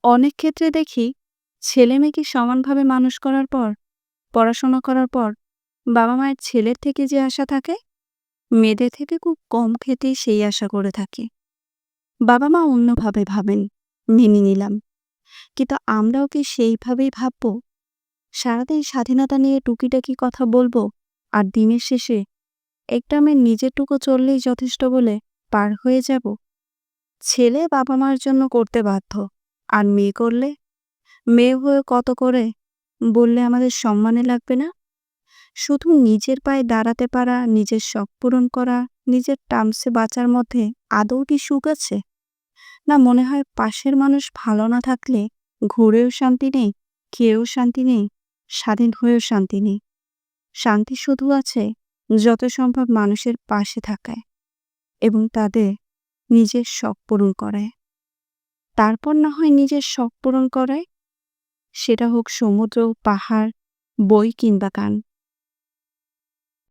অনেক ক্ষেত্রে দেখি ছেলে-মেয়েকে সমানভাবে মানুষ করার পর, পড়াশোনা করার পর বাবা-মায়ের ছেলের থেকে যে আশা থাকে, মেয়েদের থেকে খুব কম ক্ষেত্রেই সেই আশা করে থাকে। বাবা-মা অন্যভাবে ভাবেন, মেনে নিলাম। কিন্তু আমরাও কি সেইভাবেই ভাববো? সারাদিন স্বাধীনতা নিয়ে টুকিটাকি কথা বলবো, আর দিনের শেষে একটামের নিজেরটুকু চললেই যথেষ্ট বলে পার হয়ে যাব? ছেলে বাবা-মার জন্য করতে বাধ্য, আর মেয়ে করলে? মেয়ে হয়ে কত করে বললে আমাদের সম্মানে লাগবে না? শুধু নিজের পায়ে দাঁড়াতে পারা, নিজের শখ পূরণ করা, নিজের টার্মসে বাঁচার মধ্যে আদৌ কি সুখ আছে? না মনে হয় পাশের মানুষ ভালো না থাকলে ঘুরেও শান্তি নেই, খেয়েও শান্তি নেই, স্বাধীন হয়েও শান্তি নেই। শান্তি শুধু আছে যত সম্ভব মানুষের পাশে থাকায় এবং তাদের নিজের শখ পূরণ করায়। তারপর না হয় নিজের শখ পূরণ করায়, সেটা হোক সমুদ্র, পাহাড়, বই কিংবা গান।